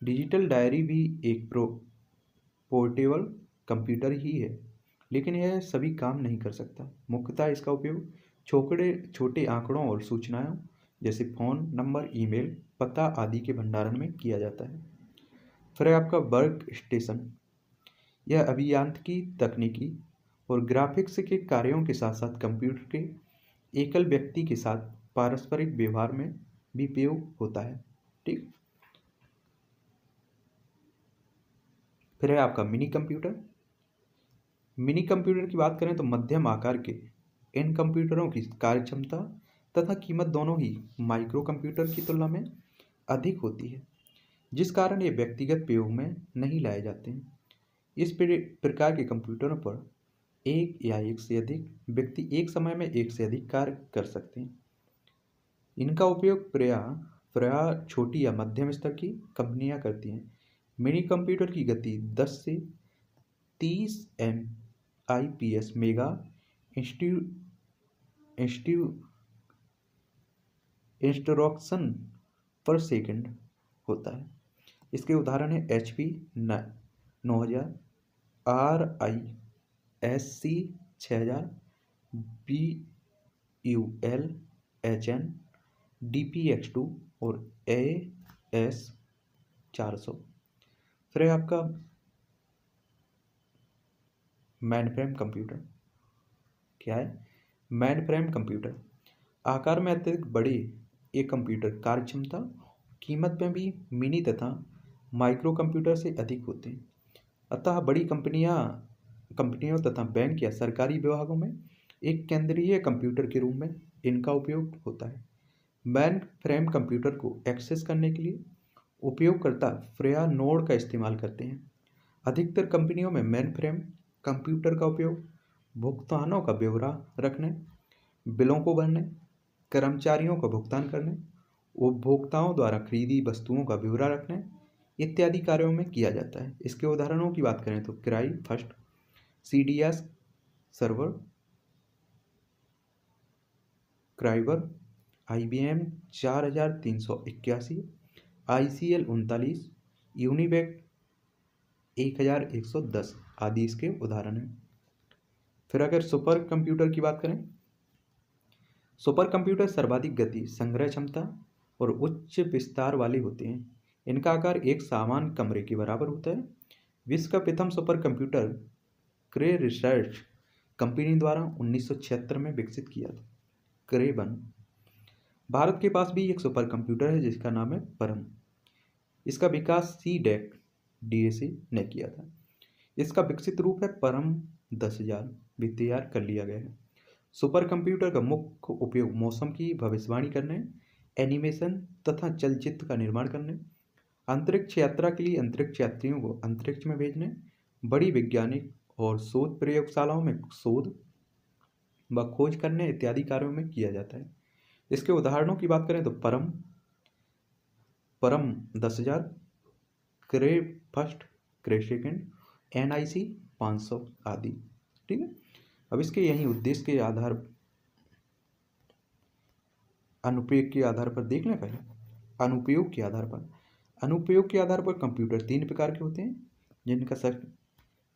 Digital diary भी एक पोर्टेबल कंप्यूटर ही है, लेकिन यह सभी काम नहीं कर सकता। मुख्यतः इसका उपयोग छोटे आंकड़ों और सूचनाओं जैसे फ़ोन नंबर, ईमेल, पता आदि के भंडारण में किया जाता है। फिर है आपका वर्क स्टेशन। यह अभियांत्रिकी, तकनीकी और ग्राफिक्स के कार्यों के साथ साथ कंप्यूटर के एकल व्यक्ति के साथ पारस्परिक व्यवहार में भी उपयोग होता है। ठीक, फिर है आपका मिनी कंप्यूटर। मिनी कंप्यूटर की बात करें तो मध्यम आकार के इन कंप्यूटरों की कार्यक्षमता तथा कीमत दोनों ही माइक्रो कंप्यूटर की तुलना में अधिक होती है, जिस कारण ये व्यक्तिगत प्रयोग में नहीं लाए जाते हैं। इस प्रकार के कंप्यूटरों पर एक या एक से अधिक व्यक्ति एक समय में एक से अधिक कार्य कर सकते हैं। इनका उपयोग प्रायः छोटी या मध्यम स्तर की कंपनियां करती हैं। मिनी कंप्यूटर की गति 10 से 30 MIPS मेगा इंस्ट्रक्शन पर सेकंड होता है। इसके उदाहरण है HP 9000, RISC 6000, BUL HN, DPX2 और AS 400। फिर है आपका मेनफ्रेम कंप्यूटर। क्या है मेनफ्रेम कंप्यूटर? आकार में अत्यधिक बड़े ये कंप्यूटर कार्यक्षमता कीमत में भी मिनी तथा माइक्रो कंप्यूटर से अधिक होते हैं। अतः बड़ी कंपनियों तथा बैंक या सरकारी विभागों में एक केंद्रीय कंप्यूटर के रूप में इनका उपयोग होता है। मेन फ्रेम कंप्यूटर को एक्सेस करने के लिए उपयोगकर्ता फ्रेया नोड का इस्तेमाल करते हैं। अधिकतर कंपनियों में मेन फ्रेम कंप्यूटर का उपयोग भुगतानों का ब्यौरा रखने, बिलों को भरने, कर्मचारियों का भुगतान करने, उपभोक्ताओं द्वारा खरीदी वस्तुओं का ब्यौरा रखने इत्यादि कार्यों में किया जाता है। इसके उदाहरणों की बात करें तो क्राई फर्स्ट, CDS सर्वर, क्राइवर, IBM 4381, ICL 39, यूनिवेक 1110 आदि इसके उदाहरण हैं। फिर अगर सुपर कंप्यूटर की बात करें, सुपर कंप्यूटर सर्वाधिक गति, संग्रह क्षमता और उच्च विस्तार वाले होते हैं। इनका आकार एक सामान्य कमरे के बराबर होता है। विश्व का प्रथम सुपर कंप्यूटर क्रे रिसर्च कंपनी द्वारा 1976 में विकसित किया था, क्रे 1। भारत के पास भी एक सुपर कंप्यूटर है जिसका नाम है परम। इसका विकास CDEC DAC ने किया था। इसका विकसित रूप है परम 10,000 भी तैयार कर लिया गया है। सुपर कंप्यूटर का मुख्य उपयोग मौसम की भविष्यवाणी करने, एनिमेशन तथा चलचित्र का निर्माण करने, अंतरिक्ष यात्रा के लिए अंतरिक्ष यात्रियों को अंतरिक्ष में भेजने, बड़ी वैज्ञानिक और शोध प्रयोगशालाओं में शोध व खोज करने इत्यादि कार्यों में किया जाता है। इसके उदाहरणों की बात करें तो परम 10,000, क्रे फर्स्ट, क्रे सेकेंड, NIC 500 आदि। ठीक है। अब इसके यही उद्देश्य के आधार अनुप्रयोग के आधार पर देख लें। पहले अनुप्रयोग के आधार पर कंप्यूटर 3 प्रकार के होते हैं, जिनका सर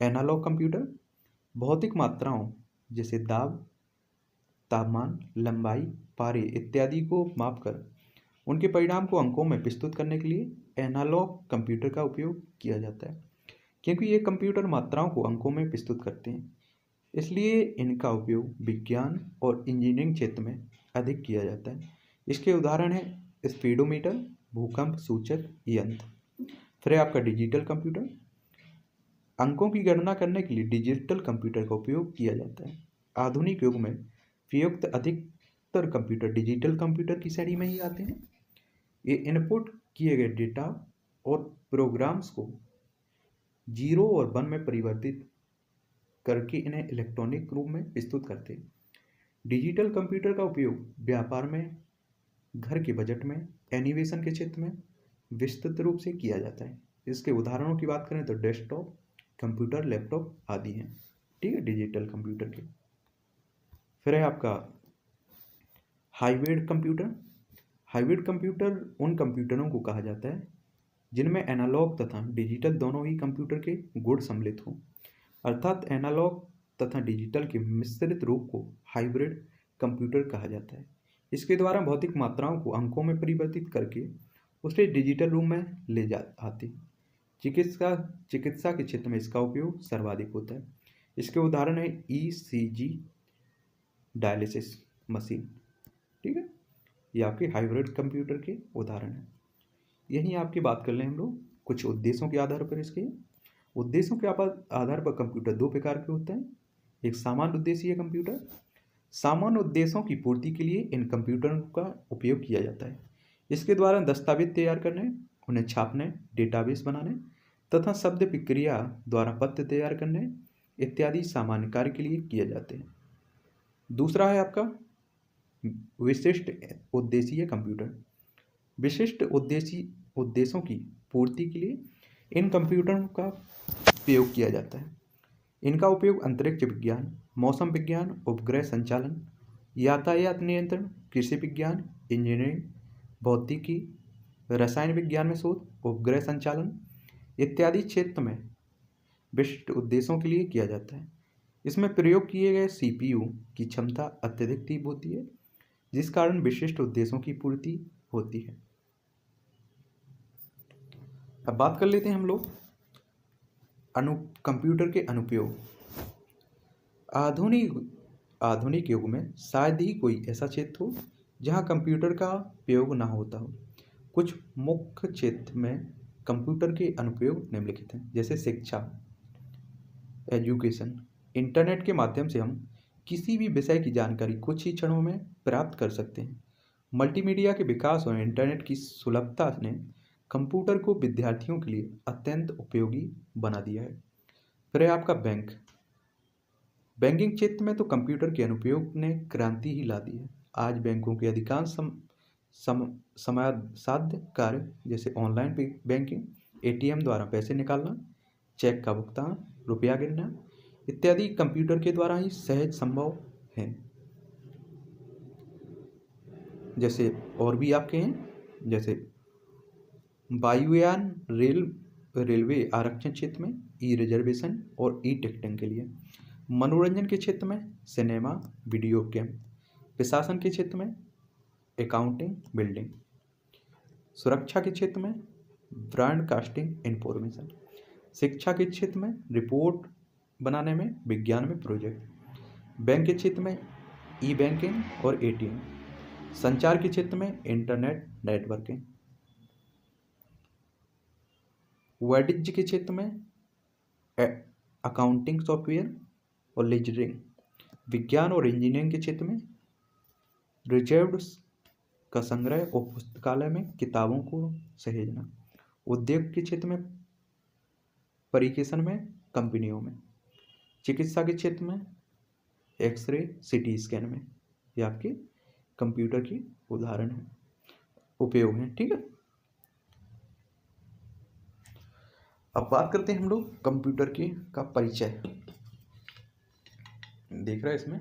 एनालॉग कंप्यूटर भौतिक मात्राओं जैसे दाब, तापमान, लंबाई, पारे इत्यादि को मापकर उनके परिणाम को अंकों में प्रस्तुत करने के लिए एनालॉग कंप्यूटर का उपयोग किया जाता है। क्योंकि ये कंप्यूटर मात्राओं को अंकों में प्रस्तुत करते हैं, इसलिए इनका उपयोग विज्ञान और इंजीनियरिंग क्षेत्र में अधिक किया जाता है। इसके उदाहरण हैं स्पीडोमीटर, भूकंप सूचक यंत्र। फिर आपका डिजिटल कंप्यूटर। अंकों की गणना करने के लिए डिजिटल कंप्यूटर का उपयोग किया जाता है। आधुनिक युग में प्रयुक्त अधिकतर कंप्यूटर डिजिटल कंप्यूटर की श्रेणी में ही आते हैं। ये इनपुट किए गए डेटा और प्रोग्राम्स को 0 और 1 में परिवर्तित करके इन्हें इलेक्ट्रॉनिक रूप में प्रस्तुत करते हैं। डिजिटल कंप्यूटर का उपयोग व्यापार में, घर के बजट में, एनिमेशन के क्षेत्र में विस्तृत रूप से किया जाता है। इसके उदाहरणों की बात करें तो डेस्कटॉप कंप्यूटर, लैपटॉप आदि हैं। ठीक है, डिजिटल कंप्यूटर के। फिर है आपका हाइब्रिड कंप्यूटर। हाइब्रिड कंप्यूटर उन कंप्यूटरों को कहा जाता है जिनमें एनालॉग तथा डिजिटल दोनों ही कंप्यूटर के गुण सम्मिलित हों, अर्थात एनालॉग तथा डिजिटल के मिश्रित रूप को हाइब्रिड कंप्यूटर कहा जाता है। इसके द्वारा भौतिक मात्राओं को अंकों में परिवर्तित करके उसे डिजिटल रूप में ले जा आते हैं। चिकित्सा के क्षेत्र में इसका उपयोग सर्वाधिक होता है। इसके उदाहरण है ECG डायलिसिस मशीन। ठीक है, ये आपके हाइब्रिड कंप्यूटर के उदाहरण हैं। यही आपकी बात कर लें हम लोग कुछ उद्देश्यों के आधार पर। इसके उद्देश्यों के आधार पर कंप्यूटर 2 प्रकार के होते हैं। एक सामान्य उद्देश्य कंप्यूटर। सामान्य उद्देश्यों की पूर्ति के लिए इन कंप्यूटरों का उपयोग किया जाता है। इसके द्वारा दस्तावेज तैयार करने, उन्हें छापने, डेटाबेस बनाने तथा शब्द प्रक्रिया द्वारा पत्र तैयार करने इत्यादि सामान्य कार्य के लिए किए जाते हैं। दूसरा है आपका विशिष्ट उद्देशीय कंप्यूटर। विशिष्ट उद्देश्यों की पूर्ति के लिए इन कंप्यूटरों का उपयोग किया जाता है। इनका उपयोग अंतरिक्ष विज्ञान, मौसम विज्ञान, उपग्रह संचालन, यातायात नियंत्रण, कृषि विज्ञान, इंजीनियरिंग, भौतिकी, रसायन विज्ञान में शोध, उपग्रह संचालन इत्यादि क्षेत्र में विशिष्ट उद्देश्यों के लिए किया जाता है। इसमें प्रयोग किए गए CPU की क्षमता अत्यधिक तीव्र होती है, जिस कारण विशिष्ट उद्देश्यों की पूर्ति होती है। अब बात कर लेते हैं हम लोग कंप्यूटर के अनुप्रयोग। आधुनिक युग में शायद ही कोई ऐसा क्षेत्र हो जहां कंप्यूटर का प्रयोग ना होता हो। कुछ मुख्य क्षेत्र में कंप्यूटर के अनुप्रयोग निम्नलिखित हैं, जैसे शिक्षा, एजुकेशन। इंटरनेट के माध्यम से हम किसी भी विषय की जानकारी कुछ ही क्षणों में प्राप्त कर सकते हैं। मल्टीमीडिया के विकास और इंटरनेट की सुलभता ने कंप्यूटर को विद्यार्थियों के लिए अत्यंत उपयोगी बना दिया है। फिर है आपका बैंकिंग क्षेत्र में तो कंप्यूटर के अनुप्रयोग ने क्रांति ही ला दी है। आज बैंकों के अधिकांश समयासाध्य कार्य, जैसे ऑनलाइन बैंकिंग, ATM द्वारा पैसे निकालना, चेक का भुगतान, रुपया गिनना इत्यादि कंप्यूटर के द्वारा ही सहज संभव है। जैसे और भी आपके हैं, जैसे वायुयान, रेलवे आरक्षण क्षेत्र में रिजर्वेशन और टिकटिंग के लिए। मनोरंजन के क्षेत्र में सिनेमा, वीडियो गेम। प्रशासन के क्षेत्र में अकाउंटिंग, बिल्डिंग। सुरक्षा के क्षेत्र में ब्रॉडकास्टिंग, इंफॉर्मेशन। शिक्षा के क्षेत्र में रिपोर्ट बनाने में, विज्ञान में प्रोजेक्ट। बैंक के क्षेत्र में बैंकिंग और ATM। संचार के क्षेत्र में इंटरनेट नेटवर्किंग। वाणिज्य के क्षेत्र में अकाउंटिंग सॉफ्टवेयर और लेजरिंग। विज्ञान और इंजीनियरिंग के क्षेत्र में रिजर्व्ड का संग्रह और पुस्तकालय में किताबों को सहेजना। उद्योग के क्षेत्र में परीक्षण में, कंपनियों में। चिकित्सा के क्षेत्र में एक्सरे, CT स्कैन में। ये आपके कंप्यूटर की उदाहरण है, उपयोग हैं। ठीक है, अब बात करते हैं हम लोग कंप्यूटर की का परिचय। देख रहे हैं इसमें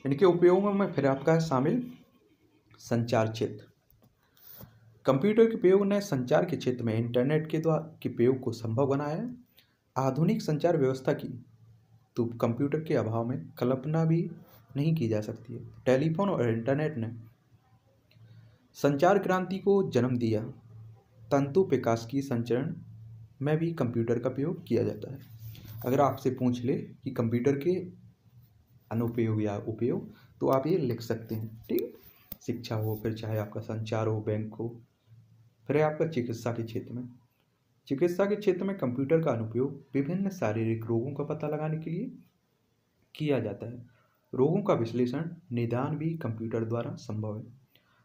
इनके उपयोगों में फिर आपका है शामिल संचार क्षेत्र। कंप्यूटर के प्रयोग ने संचार के क्षेत्र में इंटरनेट के प्रयोग को संभव बनाया है। आधुनिक संचार व्यवस्था की तो कंप्यूटर के अभाव में कल्पना भी नहीं की जा सकती है। टेलीफोन और इंटरनेट ने संचार क्रांति को जन्म दिया। तंतु प्रकाश की संचरण में भी कंप्यूटर का प्रयोग किया जाता है। अगर आपसे पूछ ले कि कंप्यूटर के अनुप्रयोग या उपयोग, तो आप ये लिख सकते हैं। ठीक, शिक्षा हो, फिर चाहे आपका संचार हो, बैंक हो। फिर आपका चिकित्सा के क्षेत्र में। चिकित्सा के क्षेत्र में कंप्यूटर का अनुप्रयोग विभिन्न शारीरिक रोगों का पता लगाने के लिए किया जाता है। रोगों का विश्लेषण, निदान भी कंप्यूटर द्वारा संभव है।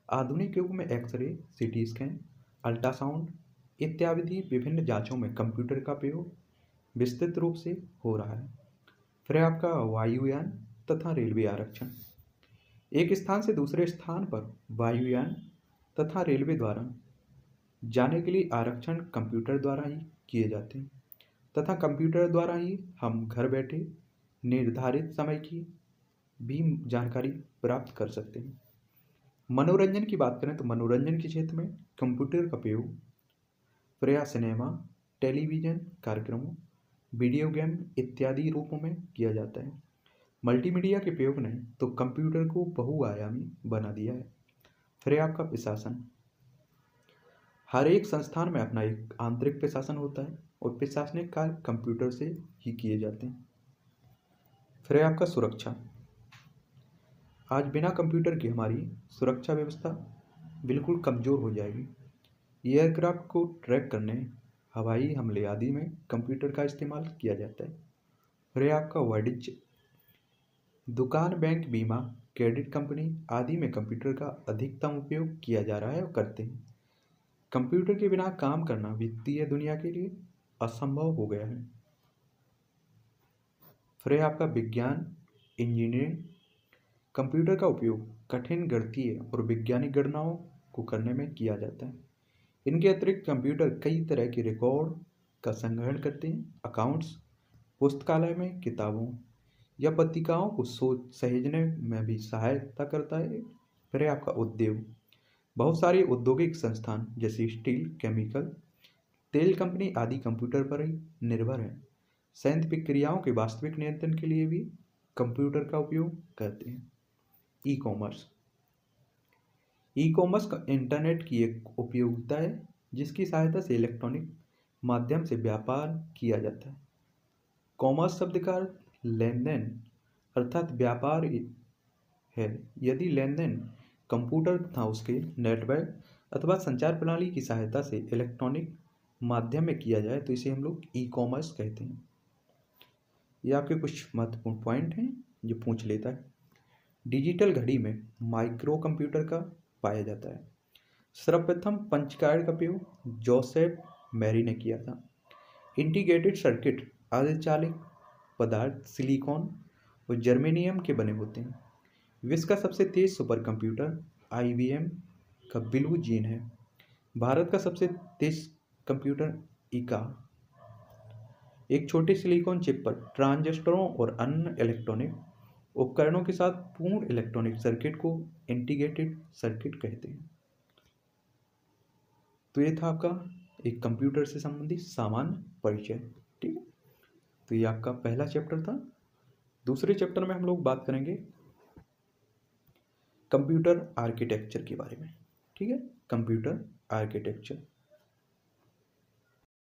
आधुनिक युग में एक्सरे, CT स्कैन, अल्ट्रासाउंड इत्यादि विभिन्न जांचों में कंप्यूटर का प्रयोग विस्तृत रूप से हो रहा है। फिर आपका वायुयान तथा रेलवे आरक्षण। एक स्थान से दूसरे स्थान पर वायुयान तथा रेलवे द्वारा जाने के लिए आरक्षण कंप्यूटर द्वारा ही किए जाते हैं तथा कंप्यूटर द्वारा ही हम घर बैठे निर्धारित समय की भी जानकारी प्राप्त कर सकते हैं। मनोरंजन की बात करें तो मनोरंजन के क्षेत्र में कंप्यूटर का प्रयोग प्रायः सिनेमा, टेलीविज़न कार्यक्रमों, वीडियो गेम इत्यादि रूपों में किया जाता है। मल्टीमीडिया के प्रयोग ने तो कंप्यूटर को बहुआयामी बना दिया है। फिर आपका प्रशासन। हर एक संस्थान में अपना एक आंतरिक प्रशासन होता है और प्रशासनिक कार्य कंप्यूटर से ही किए जाते हैं। फिर आपका सुरक्षा। आज बिना कंप्यूटर की हमारी सुरक्षा व्यवस्था बिल्कुल कमज़ोर हो जाएगी। एयरक्राफ्ट को ट्रैक करने, हवाई हमले आदि में कंप्यूटर का इस्तेमाल किया जाता है। फिर आपका वाणिज्य। दुकान, बैंक, बीमा, क्रेडिट कंपनी आदि में कंप्यूटर का अधिकतम उपयोग किया जा रहा है और करते हैं। कंप्यूटर के बिना काम करना वित्तीय दुनिया के लिए असंभव हो गया है। फिर आपका विज्ञान, इंजीनियरिंग। कंप्यूटर का उपयोग कठिन गणितीय और वैज्ञानिक गणनाओं को करने में किया जाता है। इनके अतिरिक्त कंप्यूटर कई तरह के रिकॉर्ड का संग्रहण करते हैं। अकाउंट्स, पुस्तकालय में किताबों यह पत्रिकाओं को सोच सहेजने में भी सहायता करता है। फिर है आपका उद्योग। बहुत सारे औद्योगिक संस्थान जैसे स्टील, केमिकल, तेल कंपनी आदि कंप्यूटर पर ही निर्भर हैं। संयंत्र प्रक्रियाओं के वास्तविक नियंत्रण के लिए भी कंप्यूटर का उपयोग करते हैं। E commerce. ई कॉमर्स का इंटरनेट की एक उपयोगिता है जिसकी सहायता से इलेक्ट्रॉनिक माध्यम से व्यापार किया जाता है। कॉमर्स शब्द का अर्थ लेन देन अर्थात व्यापार है। यदि लेन देन कंप्यूटर तथा उसके नेटवर्क अथवा संचार प्रणाली की सहायता से इलेक्ट्रॉनिक माध्यम में किया जाए तो इसे हम लोग ई कॉमर्स कहते हैं। ये आपके कुछ महत्वपूर्ण पॉइंट हैं जो पूछ लेता है। डिजिटल घड़ी में माइक्रो कंप्यूटर का पाया जाता है। सर्वप्रथम पंचकार्ड का प्रयोग जोसेफ मैरी ने किया था। इंटीग्रेटेड सर्किट अर्धचालित पदार्थ सिलिकॉन और जर्मेनियम के बने होते हैं। विश्व का सबसे तेज सुपर कंप्यूटर IBM का ब्लू जीन है। भारत का सबसे तेज कंप्यूटर इका एक छोटे सिलिकॉन चिप पर ट्रांजिस्टरों और अन्य इलेक्ट्रॉनिक उपकरणों के साथ पूर्ण इलेक्ट्रॉनिक सर्किट को इंटीग्रेटेड सर्किट कहते हैं। तो ये था आपका एक कंप्यूटर से संबंधित सामान्य परिचय। ठीक है, तो ये आपका पहला चैप्टर था। दूसरे चैप्टर में हम लोग बात करेंगे कंप्यूटर आर्किटेक्चर के बारे में। ठीक है, कंप्यूटर आर्किटेक्चर।